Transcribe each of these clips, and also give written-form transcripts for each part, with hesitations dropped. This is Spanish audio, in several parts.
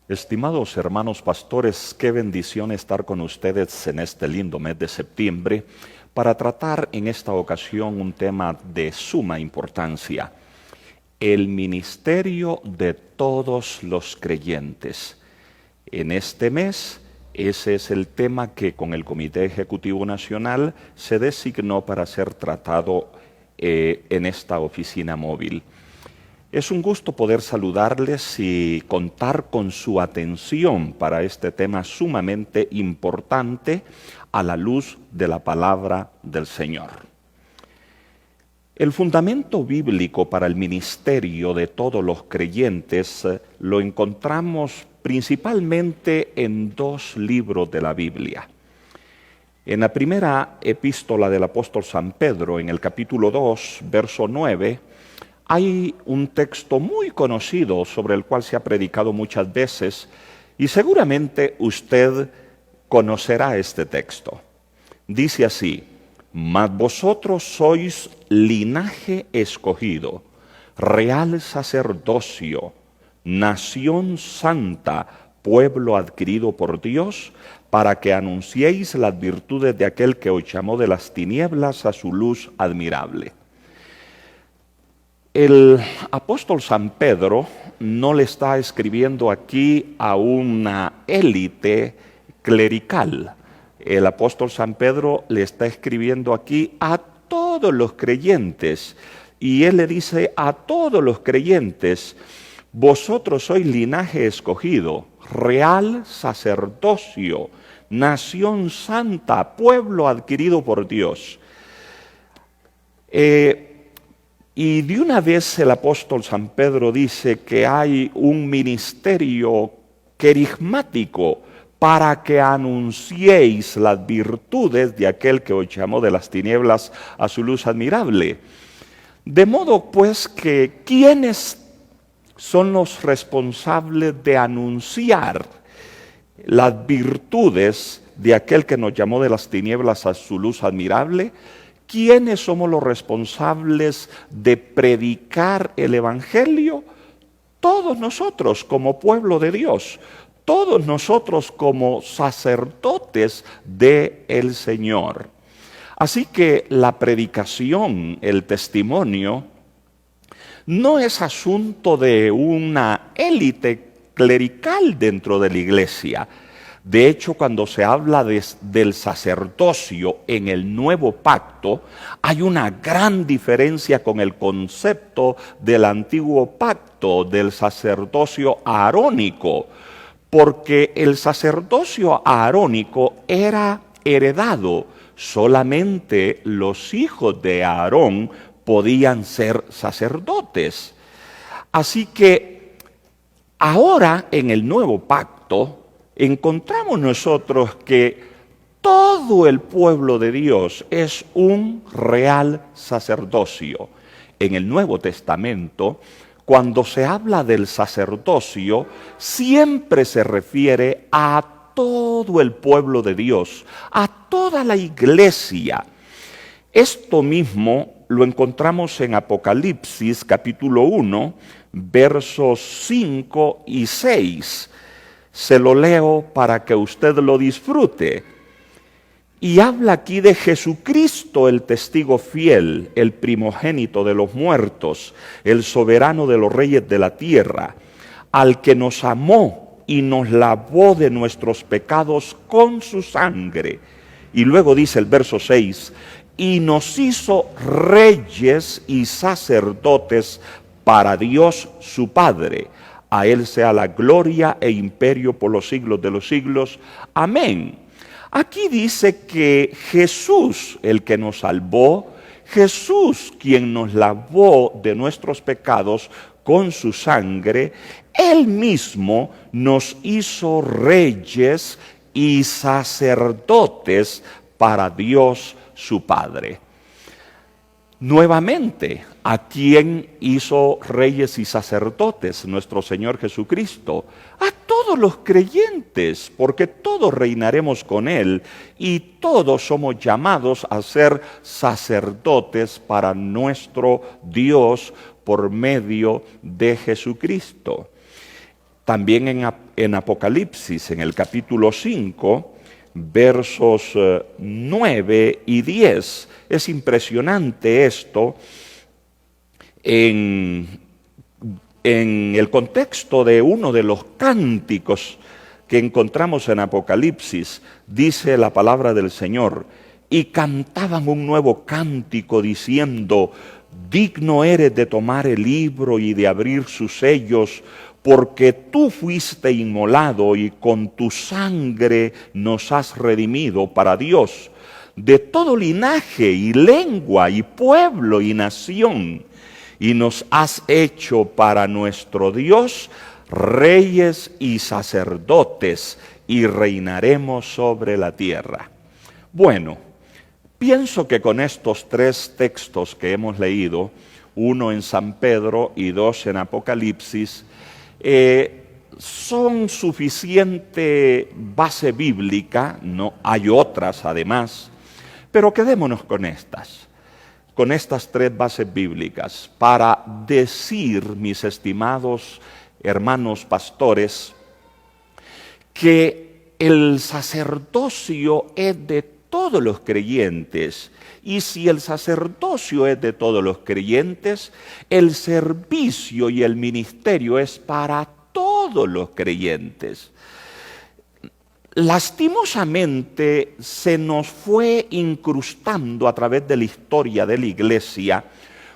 Estimados hermanos pastores, qué bendición estar con ustedes en este lindo mes de septiembre para tratar en esta ocasión un tema de suma importancia: el ministerio de todos los creyentes. En este mes, ese es el tema que con el Comité Ejecutivo Nacional se designó para ser tratado en esta oficina móvil. Es un gusto poder saludarles y contar con su atención para este tema sumamente importante a la luz de la palabra del Señor. El fundamento bíblico para el ministerio de todos los creyentes lo encontramos principalmente en dos libros de la Biblia. En la primera epístola del apóstol San Pedro, en el capítulo 2, verso 9, hay un texto muy conocido sobre el cual se ha predicado muchas veces y seguramente usted conocerá este texto. Dice así: mas vosotros sois linaje escogido, real sacerdocio, nación santa, pueblo adquirido por Dios, para que anunciéis las virtudes de aquel que os llamó de las tinieblas a su luz admirable. El apóstol San Pedro no le está escribiendo aquí a una élite clerical. El apóstol San Pedro le está escribiendo aquí a todos los creyentes. Y él le dice a todos los creyentes: vosotros sois linaje escogido, real sacerdocio, nación santa, pueblo adquirido por Dios. Y de una vez el apóstol San Pedro dice que hay un ministerio querigmático para que anunciéis las virtudes de aquel que os llamó de las tinieblas a su luz admirable. De modo pues que, ¿quiénes son los responsables de anunciar las virtudes de aquel que nos llamó de las tinieblas a su luz admirable? ¿Quiénes somos los responsables de predicar el Evangelio? Todos nosotros como pueblo de Dios, todos nosotros como sacerdotes del Señor. Así que la predicación, el testimonio, no es asunto de una élite clerical dentro de la iglesia. De hecho, cuando se habla del sacerdocio en el nuevo pacto, hay una gran diferencia con el concepto del antiguo pacto, del sacerdocio arónico, porque el sacerdocio arónico era heredado. Solamente los hijos de Aarón podían ser sacerdotes. Así que ahora en el nuevo pacto encontramos nosotros que todo el pueblo de Dios es un real sacerdocio. En el Nuevo Testamento, cuando se habla del sacerdocio, siempre se refiere a todo el pueblo de Dios, a toda la iglesia. Esto mismo lo encontramos en Apocalipsis capítulo 1, versos 5 y 6. Se lo leo para que usted lo disfrute. Y habla aquí de Jesucristo, el testigo fiel, el primogénito de los muertos, el soberano de los reyes de la tierra, al que nos amó y nos lavó de nuestros pecados con su sangre. Y luego dice el verso 6, y nos hizo reyes y sacerdotes para Dios su Padre. A Él sea la gloria e imperio por los siglos de los siglos. Amén. Aquí dice que Jesús, el que nos salvó, Jesús, quien nos lavó de nuestros pecados con su sangre, Él mismo nos hizo reyes y sacerdotes para Dios su Padre. Nuevamente, ¿a quién hizo reyes y sacerdotes? Nuestro Señor Jesucristo. A todos los creyentes, porque todos reinaremos con Él y todos somos llamados a ser sacerdotes para nuestro Dios por medio de Jesucristo. También en Apocalipsis, en el capítulo 5, versos 9 y 10. Es impresionante esto en el contexto de uno de los cánticos que encontramos en Apocalipsis. Dice la palabra del Señor: y cantaban un nuevo cántico diciendo: digno eres de tomar el libro y de abrir sus sellos, porque tú fuiste inmolado y con tu sangre nos has redimido para Dios, de todo linaje y lengua y pueblo y nación, y nos has hecho para nuestro Dios reyes y sacerdotes, y reinaremos sobre la tierra. Bueno, pienso que con estos tres textos que hemos leído, uno en San Pedro y dos en Apocalipsis, son suficiente base bíblica. No hay otras además, pero quedémonos con estas tres bases bíblicas para decir, mis estimados hermanos pastores, que el sacerdocio es de todos los creyentes, y si el sacerdocio es de todos los creyentes, el servicio y el ministerio es para todos los creyentes. Lastimosamente se nos fue incrustando a través de la historia de la Iglesia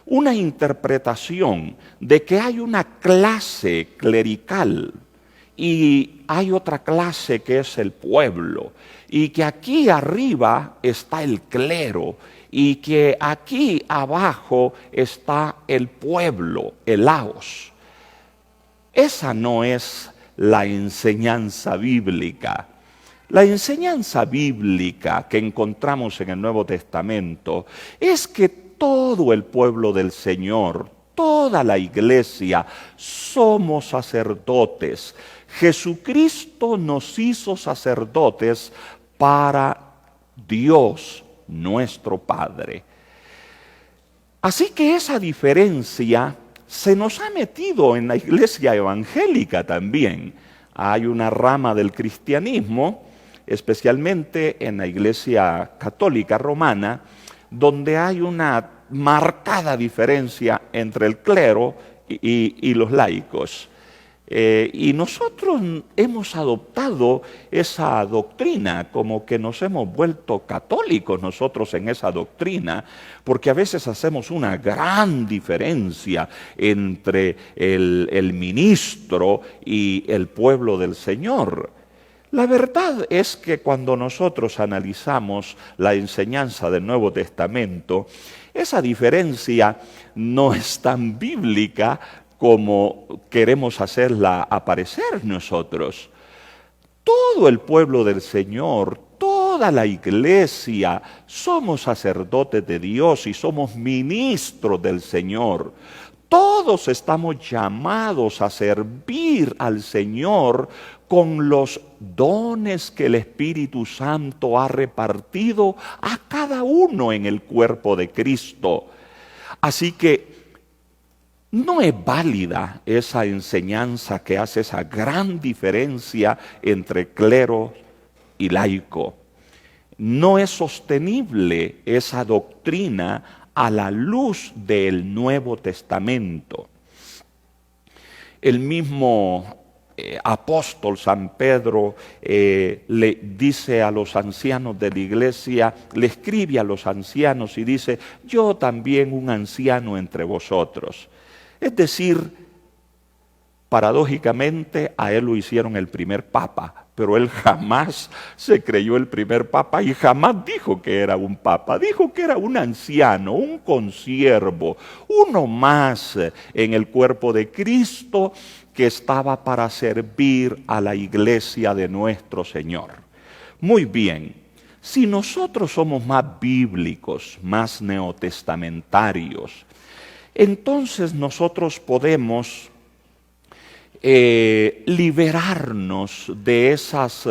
una interpretación de que hay una clase clerical y hay otra clase que es el pueblo, y que aquí arriba está el clero y que aquí abajo está el pueblo, el laos. Esa no es la enseñanza bíblica. La enseñanza bíblica que encontramos en el Nuevo Testamento es que todo el pueblo del Señor, toda la iglesia, somos sacerdotes. Jesucristo nos hizo sacerdotes para Dios, nuestro Padre. Así que esa diferencia se nos ha metido en la iglesia evangélica también. Hay una rama del cristianismo, especialmente en la iglesia católica romana, donde hay una marcada diferencia entre el clero y los laicos. Y nosotros hemos adoptado esa doctrina, como que nos hemos vuelto católicos nosotros en esa doctrina, porque a veces hacemos una gran diferencia entre el ministro y el pueblo del Señor. La verdad es que cuando nosotros analizamos la enseñanza del Nuevo Testamento, esa diferencia no es tan bíblica como queremos hacerla aparecer nosotros. Todo el pueblo del Señor, toda la iglesia, somos sacerdotes de Dios y somos ministros del Señor. Todos estamos llamados a servir al Señor con los dones que el Espíritu Santo ha repartido a cada uno en el cuerpo de Cristo. Así que no es válida esa enseñanza que hace esa gran diferencia entre clero y laico. No es sostenible esa doctrina a la luz del Nuevo Testamento. El mismo apóstol San Pedro le dice a los ancianos de la iglesia, le escribe a los ancianos y dice: yo también un anciano entre vosotros. Es decir, paradójicamente a él lo hicieron el primer papa, pero él jamás se creyó el primer papa y jamás dijo que era un papa. Dijo que era un anciano, un consiervo, uno más en el cuerpo de Cristo que estaba para servir a la iglesia de nuestro Señor. Muy bien, si nosotros somos más bíblicos, más neotestamentarios, entonces nosotros podemos liberarnos de esas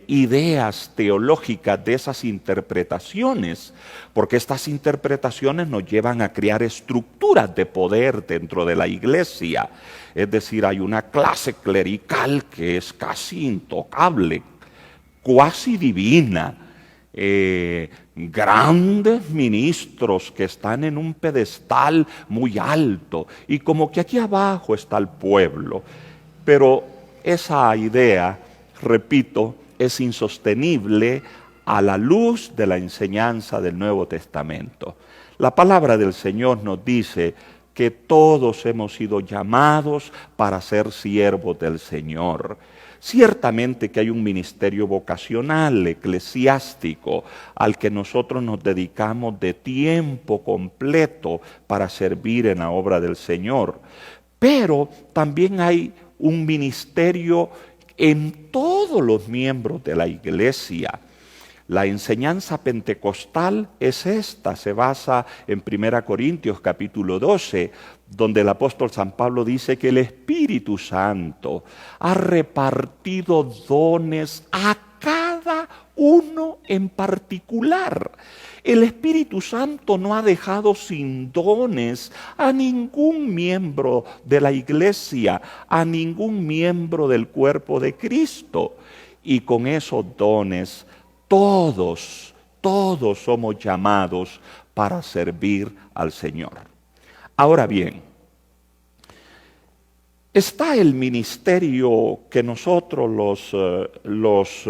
ideas teológicas, de esas interpretaciones, porque estas interpretaciones nos llevan a crear estructuras de poder dentro de la iglesia. Es decir, hay una clase clerical que es casi intocable, cuasi divina, grandes ministros que están en un pedestal muy alto y como que aquí abajo está el pueblo. Pero esa idea, repito, es insostenible a la luz de la enseñanza del Nuevo Testamento. La palabra del Señor nos dice que todos hemos sido llamados para ser siervos del Señor. Ciertamente que hay un ministerio vocacional, eclesiástico, al que nosotros nos dedicamos de tiempo completo para servir en la obra del Señor. Pero también hay un ministerio en todos los miembros de la iglesia. La enseñanza pentecostal es esta, se basa en 1 Corintios capítulo 12, donde el apóstol San Pablo dice que el Espíritu Santo ha repartido dones a cada uno en particular. El Espíritu Santo no ha dejado sin dones a ningún miembro de la iglesia, a ningún miembro del cuerpo de Cristo. Y con esos dones todos somos llamados para servir al Señor. Ahora bien, está el ministerio que nosotros los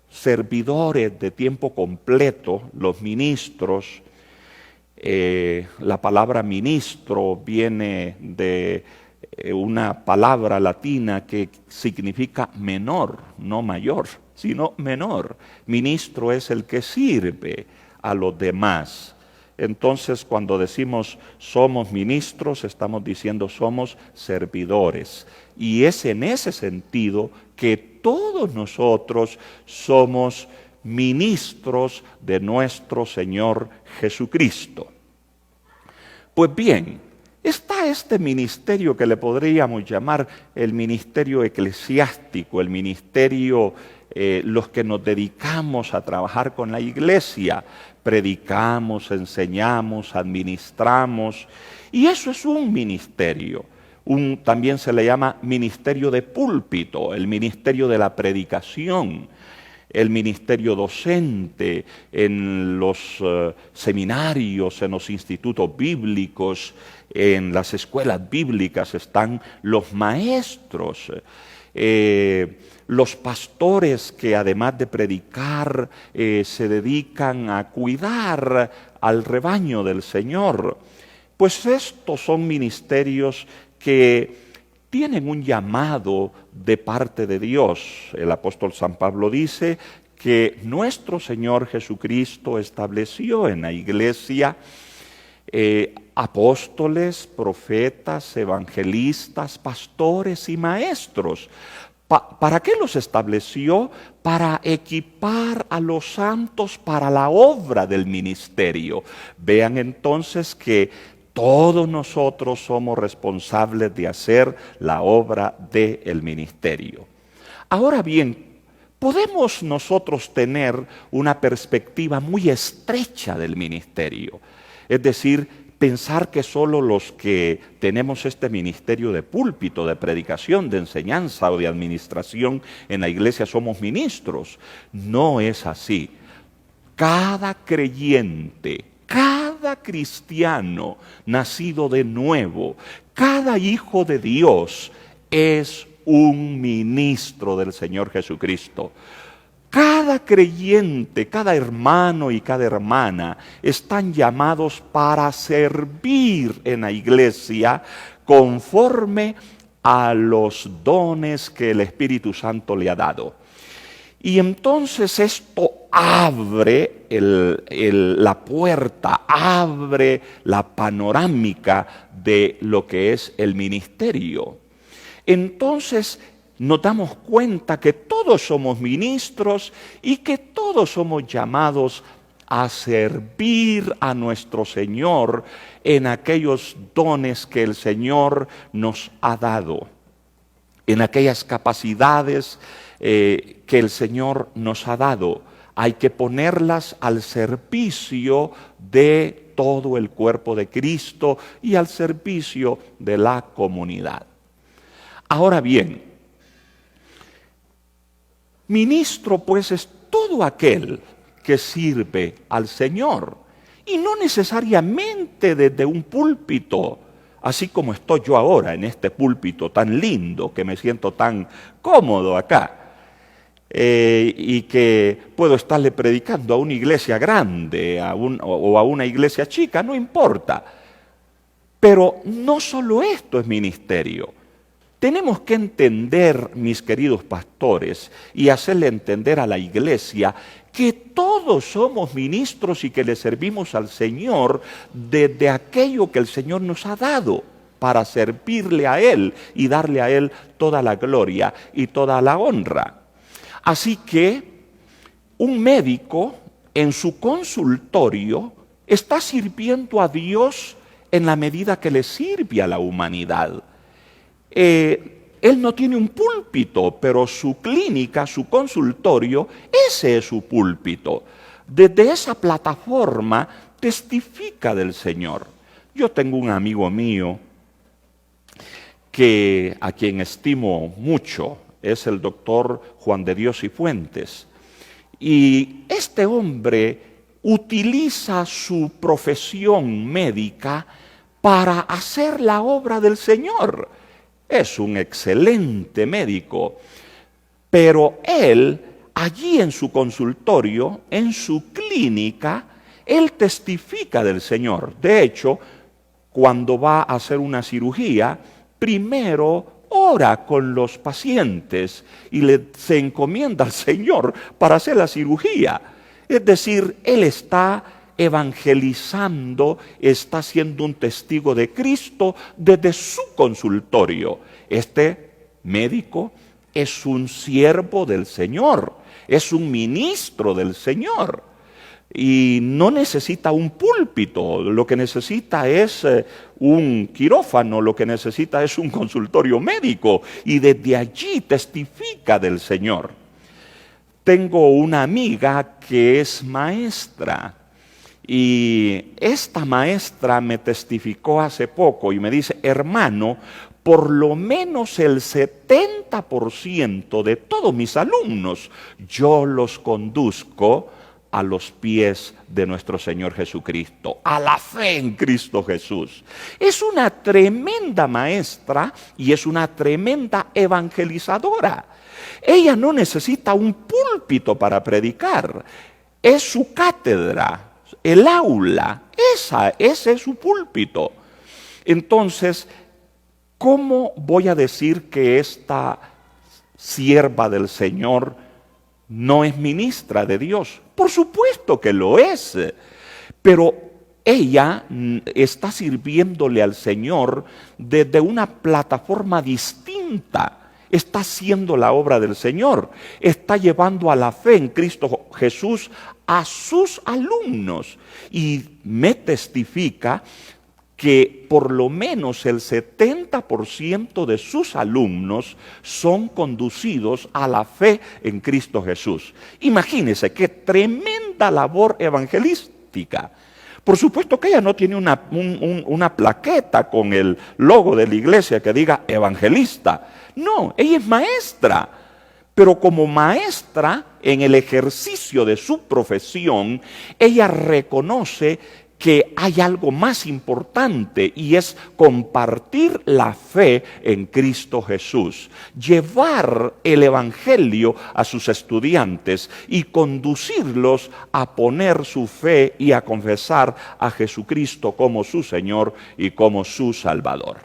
servidores de tiempo completo, los ministros, la palabra ministro viene de una palabra latina que significa menor, no mayor, sino menor. Ministro es el que sirve a los demás. Entonces, cuando decimos somos ministros, estamos diciendo somos servidores. Y es en ese sentido que todos nosotros somos ministros de nuestro Señor Jesucristo. Pues bien, está este ministerio que le podríamos llamar el ministerio eclesiástico, el ministerio, los que nos dedicamos a trabajar con la iglesia, predicamos, enseñamos, administramos, y eso es un ministerio. También se le llama ministerio de púlpito, el ministerio de la predicación, el ministerio docente en los seminarios, en los institutos bíblicos, en las escuelas bíblicas están los maestros, los pastores que además de predicar se dedican a cuidar al rebaño del Señor. Pues estos son ministerios que tienen un llamado de parte de Dios. El apóstol San Pablo dice que nuestro Señor Jesucristo estableció en la iglesia apóstoles, profetas, evangelistas, pastores y maestros. ¿Para qué los estableció? Para equipar a los santos para la obra del ministerio. Vean entonces que todos nosotros somos responsables de hacer la obra del ministerio. Ahora bien, podemos nosotros tener una perspectiva muy estrecha del ministerio. Es decir, pensar que solo los que tenemos este ministerio de púlpito, de predicación, de enseñanza o de administración en la iglesia somos ministros. No es así. Cada creyente, cada cristiano nacido de nuevo, cada hijo de Dios es un ministro del Señor Jesucristo. Cada creyente, cada hermano y cada hermana están llamados para servir en la iglesia conforme a los dones que el Espíritu Santo le ha dado. Y entonces esto abre la puerta, abre la panorámica de lo que es el ministerio. Entonces nos damos cuenta que todos somos ministros y que todos somos llamados a servir a nuestro Señor en aquellos dones que el Señor nos ha dado. en aquellas capacidades que el Señor nos ha dado. Hay que ponerlas al servicio de todo el cuerpo de Cristo y al servicio de la comunidad. Ahora bien, ministro pues es todo aquel que sirve al Señor, y no necesariamente desde un púlpito, así como estoy yo ahora en este púlpito tan lindo, que me siento tan cómodo acá, y que puedo estarle predicando a una iglesia grande o a una iglesia chica, no importa. Pero no solo esto es ministerio. Tenemos que entender, mis queridos pastores, y hacerle entender a la iglesia que todos somos ministros y que le servimos al Señor desde aquello que el Señor nos ha dado para servirle a Él y darle a Él toda la gloria y toda la honra. Así que un médico en su consultorio está sirviendo a Dios en la medida que le sirve a la humanidad. Él no tiene un púlpito, pero su clínica, su consultorio, ese es su púlpito. Desde esa plataforma testifica del Señor. Yo tengo un amigo mío a quien estimo mucho, es el doctor Juan de Dios y Fuentes. Y este hombre utiliza su profesión médica para hacer la obra del Señor. Es un excelente médico, pero él, allí en su consultorio, en su clínica, él testifica del Señor. De hecho, cuando va a hacer una cirugía, primero ora con los pacientes y se encomienda al Señor para hacer la cirugía. Es decir, él está evangelizando, está siendo un testigo de Cristo desde su consultorio. Este médico es un siervo del Señor, es un ministro del Señor y no necesita un púlpito, lo que necesita es un quirófano, lo que necesita es un consultorio médico y desde allí testifica del Señor. Tengo una amiga que es maestra. Y esta maestra me testificó hace poco y me dice, hermano, por lo menos el 70% de todos mis alumnos, yo los conduzco a los pies de nuestro Señor Jesucristo, a la fe en Cristo Jesús. Es una tremenda maestra y es una tremenda evangelizadora. Ella no necesita un púlpito para predicar, es su cátedra. El aula, ese es su púlpito. Entonces, ¿cómo voy a decir que esta sierva del Señor no es ministra de Dios? Por supuesto que lo es, pero ella está sirviéndole al Señor desde una plataforma distinta. Está haciendo la obra del Señor, está llevando a la fe en Cristo Jesús a sus alumnos y me testifica que por lo menos el 70% de sus alumnos son conducidos a la fe en Cristo Jesús. Imagínense qué tremenda labor evangelística. Por supuesto que ella no tiene una plaqueta con el logo de la iglesia que diga evangelista. No, ella es maestra. Pero como maestra, en el ejercicio de su profesión, ella reconoce que hay algo más importante y es compartir la fe en Cristo Jesús, llevar el evangelio a sus estudiantes y conducirlos a poner su fe y a confesar a Jesucristo como su Señor y como su Salvador.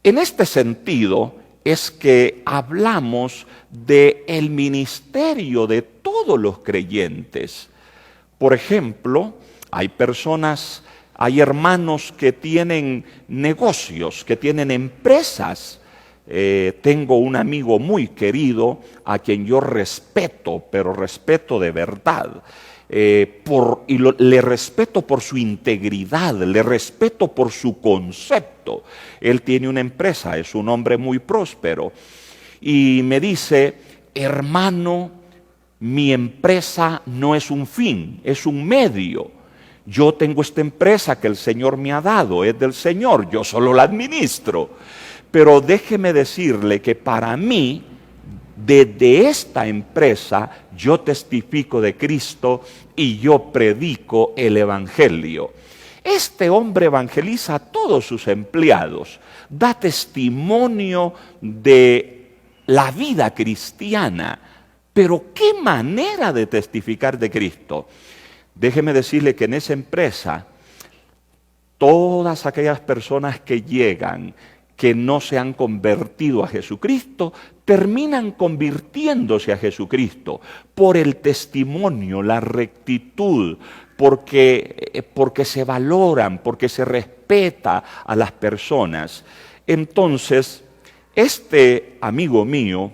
En este sentido es que hablamos del ministerio de todos los creyentes. Por ejemplo, hay hermanos que tienen negocios, que tienen empresas. Tengo un amigo muy querido a quien yo respeto, pero respeto de verdad. Le respeto por su integridad, le respeto por su concepto. puesto. Él tiene una empresa, es un hombre muy próspero. Y me dice, hermano, mi empresa no es un fin, es un medio. Yo tengo esta empresa que el Señor me ha dado, es del Señor, yo solo la administro. Pero déjeme decirle que para mí, desde esta empresa, yo testifico de Cristo y yo predico el Evangelio. Este hombre evangeliza a todos sus empleados, da testimonio de la vida cristiana. Pero ¿qué manera de testificar de Cristo? Déjeme decirle que en esa empresa, todas aquellas personas que llegan, que no se han convertido a Jesucristo, terminan convirtiéndose a Jesucristo por el testimonio, la rectitud, porque se valoran, porque se respeta a las personas. Entonces, este amigo mío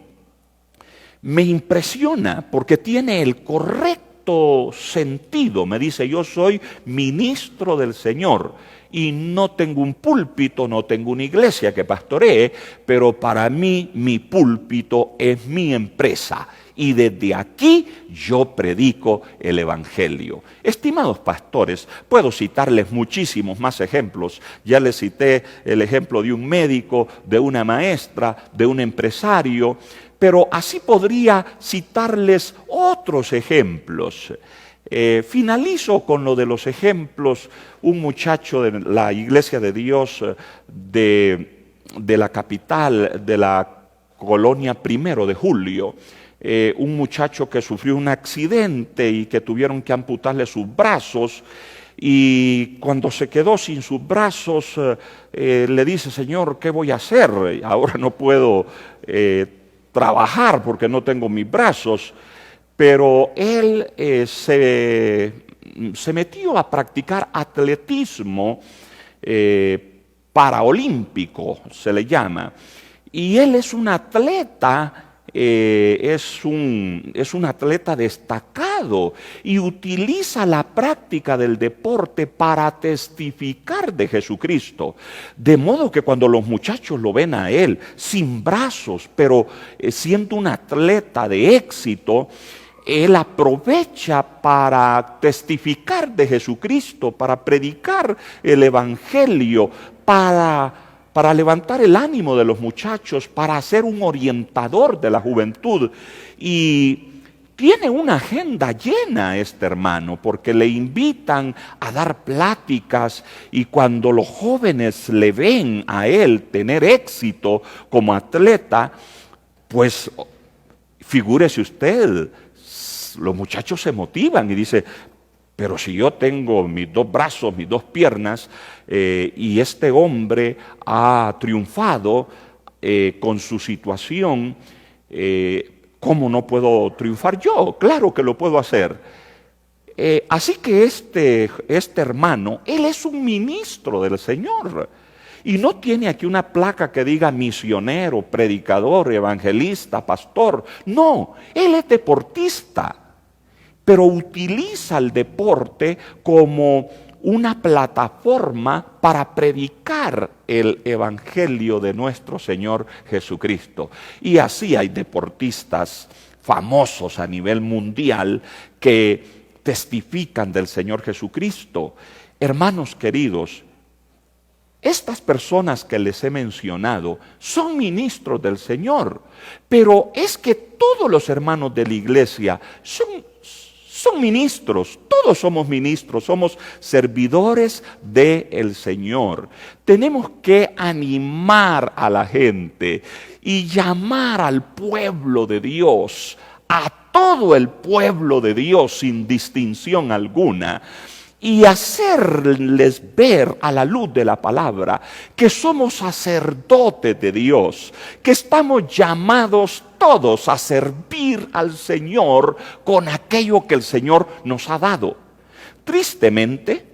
me impresiona porque tiene el correcto sentido. Me dice, yo soy ministro del Señor y no tengo un púlpito, no tengo una iglesia que pastoree, pero para mí mi púlpito es mi empresa y desde aquí yo predico el Evangelio. Estimados pastores, puedo citarles muchísimos más ejemplos. Ya les cité el ejemplo de un médico, de una maestra, de un empresario, pero así podría citarles otros ejemplos. Finalizo con lo de los ejemplos. Un muchacho de la Iglesia de Dios de la capital, de la colonia 1 de Julio, un muchacho que sufrió un accidente y que tuvieron que amputarle sus brazos, y cuando se quedó sin sus brazos le dice, Señor, ¿qué voy a hacer? Ahora no puedo trabajar porque no tengo mis brazos. Pero él se metió a practicar atletismo paraolímpico, se le llama. Y él es un atleta, es un atleta destacado y utiliza la práctica del deporte para testificar de Jesucristo. De modo que cuando los muchachos lo ven a él, sin brazos, pero siendo un atleta de éxito, él aprovecha para testificar de Jesucristo, para predicar el Evangelio, para levantar el ánimo de los muchachos, para ser un orientador de la juventud. Y tiene una agenda llena este hermano, porque le invitan a dar pláticas, y cuando los jóvenes le ven a él tener éxito como atleta, pues figúrese usted, los muchachos se motivan y dicen, pero si yo tengo mis dos brazos, mis dos piernas, y este hombre ha triunfado con su situación, ¿cómo no puedo triunfar yo? Claro que lo puedo hacer. Así que este hermano, él es un ministro del Señor. Y no tiene aquí una placa que diga misionero, predicador, evangelista, pastor. No, él es deportista, pero utiliza el deporte como una plataforma para predicar el Evangelio de nuestro Señor Jesucristo. Y así hay deportistas famosos a nivel mundial que testifican del Señor Jesucristo. Hermanos queridos, estas personas que les he mencionado son ministros del Señor, pero es que todos los hermanos de la iglesia son ministros, todos somos ministros, somos servidores del Señor. Tenemos que animar a la gente y llamar al pueblo de Dios, a todo el pueblo de Dios sin distinción alguna, y hacerles ver a la luz de la palabra que somos sacerdotes de Dios, que estamos llamados todos a servir al Señor con aquello que el Señor nos ha dado. Tristemente,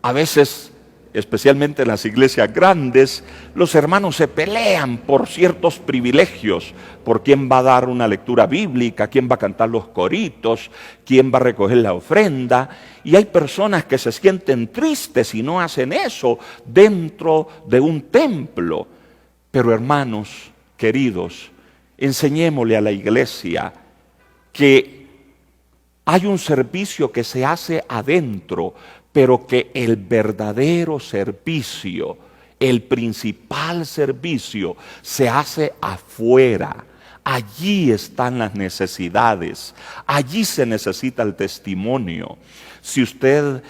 a veces especialmente en las iglesias grandes, los hermanos se pelean por ciertos privilegios, por quién va a dar una lectura bíblica, quién va a cantar los coritos, quién va a recoger la ofrenda, y hay personas que se sienten tristes si no hacen eso dentro de un templo. Pero hermanos queridos, enseñémosle a la iglesia que hay un servicio que se hace adentro, pero que el verdadero servicio, el principal servicio, se hace afuera. Allí están las necesidades, allí se necesita el testimonio. Si usted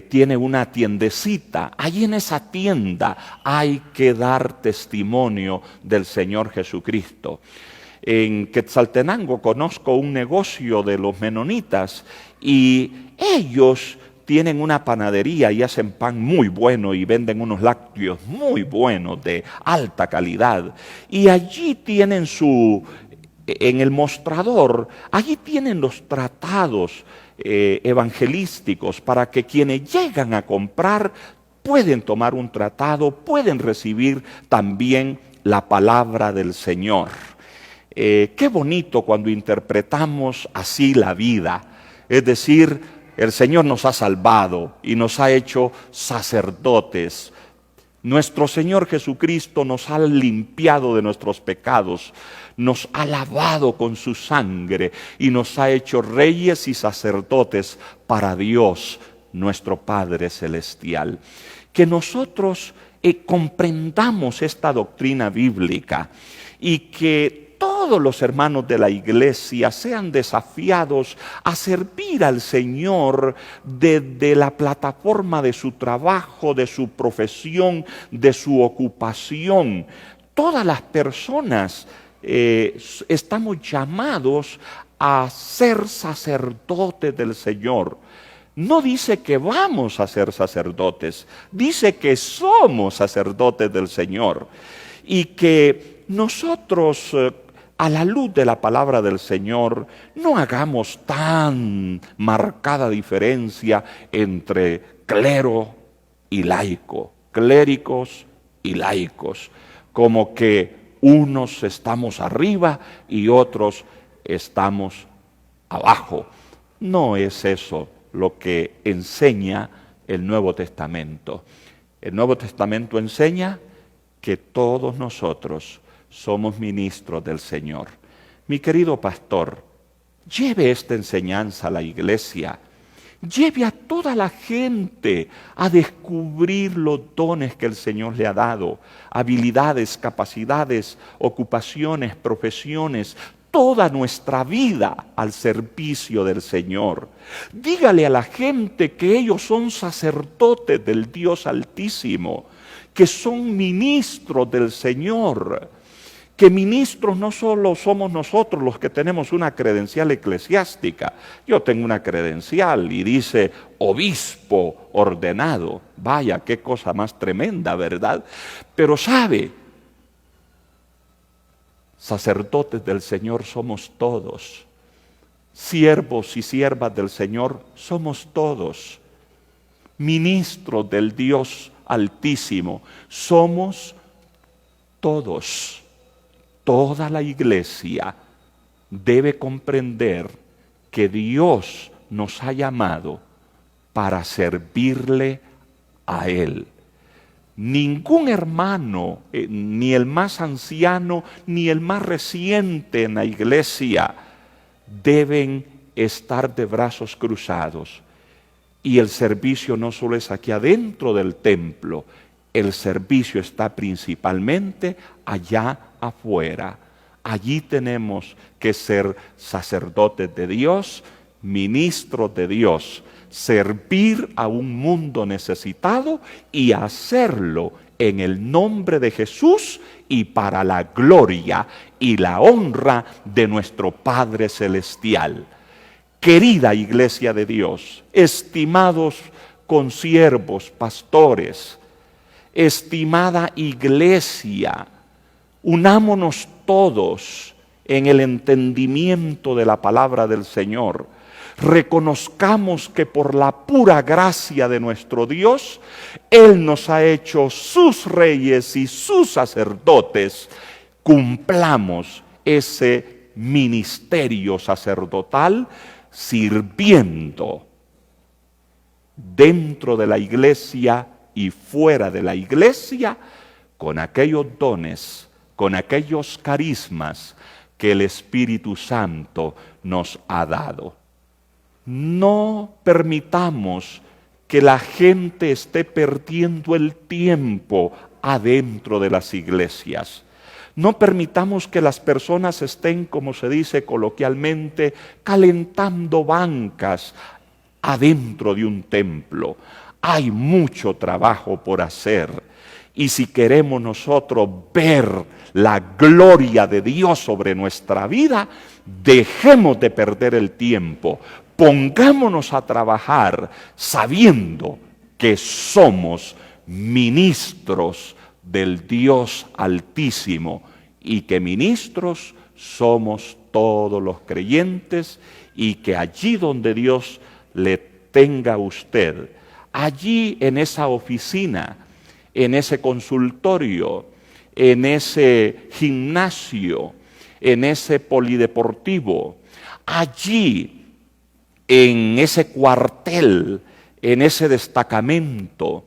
tiene una tiendecita, allí en esa tienda hay que dar testimonio del Señor Jesucristo. En Quetzaltenango conozco un negocio de los menonitas y ellos tienen una panadería y hacen pan muy bueno y venden unos lácteos muy buenos de alta calidad. Y allí tienen en el mostrador, allí tienen los tratados evangelísticos para que quienes llegan a comprar pueden tomar un tratado, pueden recibir también la palabra del Señor. Qué bonito cuando interpretamos así la vida, es decir, el Señor nos ha salvado y nos ha hecho sacerdotes. Nuestro Señor Jesucristo nos ha limpiado de nuestros pecados, nos ha lavado con su sangre y nos ha hecho reyes y sacerdotes para Dios, nuestro Padre Celestial. Que nosotros comprendamos esta doctrina bíblica y que todos los hermanos de la iglesia sean desafiados a servir al Señor desde la plataforma de su trabajo, de su profesión, de su ocupación. Todas las personas estamos llamados a ser sacerdotes del Señor. No dice que vamos a ser sacerdotes, dice que somos sacerdotes del Señor y que nosotros a la luz de la palabra del Señor, no hagamos tan marcada diferencia entre clero y laico, clérigos y laicos, como que unos estamos arriba y otros estamos abajo. No es eso lo que enseña el Nuevo Testamento. El Nuevo Testamento enseña que todos nosotros somos ministros del Señor. Mi querido pastor, lleve esta enseñanza a la iglesia, lleve a toda la gente a descubrir los dones que el Señor le ha dado, habilidades, capacidades, ocupaciones, profesiones, toda nuestra vida al servicio del Señor. Dígale a la gente que ellos son sacerdotes del Dios Altísimo, que son ministros del Señor, que ministros no solo somos nosotros los que tenemos una credencial eclesiástica. Yo tengo una credencial y dice obispo ordenado. Vaya, qué cosa más tremenda, ¿verdad? Pero sabe, sacerdotes del Señor somos todos. Siervos y siervas del Señor somos todos. Ministros del Dios Altísimo somos todos. Toda la iglesia debe comprender que Dios nos ha llamado para servirle a Él. Ningún hermano, ni el más anciano, ni el más reciente en la iglesia, deben estar de brazos cruzados. Y el servicio no solo es aquí adentro del templo, el servicio está principalmente allá afuera. Allí tenemos que ser sacerdotes de Dios, ministros de Dios, servir a un mundo necesitado y hacerlo en el nombre de Jesús y para la gloria y la honra de nuestro Padre Celestial. Querida Iglesia de Dios, estimados consiervos, pastores, estimada Iglesia, unámonos todos en el entendimiento de la palabra del Señor. Reconozcamos que por la pura gracia de nuestro Dios, Él nos ha hecho sus reyes y sus sacerdotes. Cumplamos ese ministerio sacerdotal sirviendo dentro de la iglesia y fuera de la iglesia con aquellos dones, con aquellos carismas que el Espíritu Santo nos ha dado. No permitamos que la gente esté perdiendo el tiempo adentro de las iglesias. No permitamos que las personas estén, como se dice coloquialmente, calentando bancas adentro de un templo. Hay mucho trabajo por hacer. Y si queremos nosotros ver la gloria de Dios sobre nuestra vida, dejemos de perder el tiempo. Pongámonos a trabajar sabiendo que somos ministros del Dios Altísimo y que ministros somos todos los creyentes, y que allí donde Dios le tenga a usted, allí en esa oficina, en ese consultorio, en ese gimnasio, en ese polideportivo, allí en ese cuartel, en ese destacamento,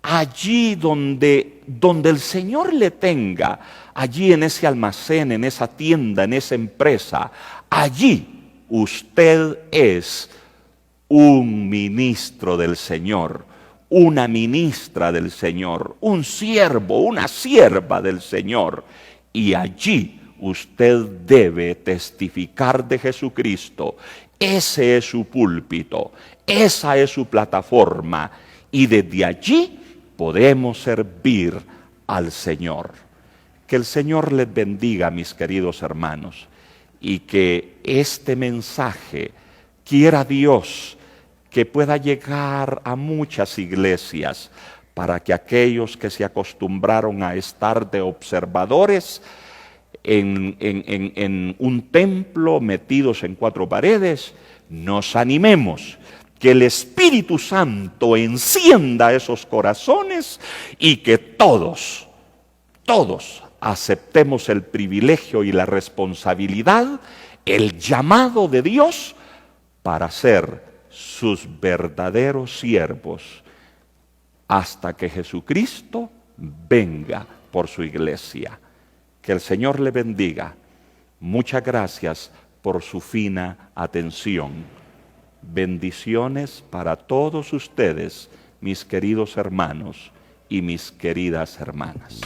allí donde el Señor le tenga, allí en ese almacén, en esa tienda, en esa empresa, allí usted es un ministro del Señor, una ministra del Señor, un siervo, una sierva del Señor, y allí usted debe testificar de Jesucristo. Ese es su púlpito, esa es su plataforma, y desde allí podemos servir al Señor. Que el Señor les bendiga, mis queridos hermanos, y que este mensaje, quiera Dios, que pueda llegar a muchas iglesias, para que aquellos que se acostumbraron a estar de observadores en un templo, metidos en cuatro paredes, nos animemos, que el Espíritu Santo encienda esos corazones y que todos aceptemos el privilegio y la responsabilidad, el llamado de Dios para ser sus verdaderos siervos hasta que Jesucristo venga por su iglesia. Que el Señor le bendiga. Muchas gracias por su fina atención. Bendiciones para todos ustedes, mis queridos hermanos y mis queridas hermanas.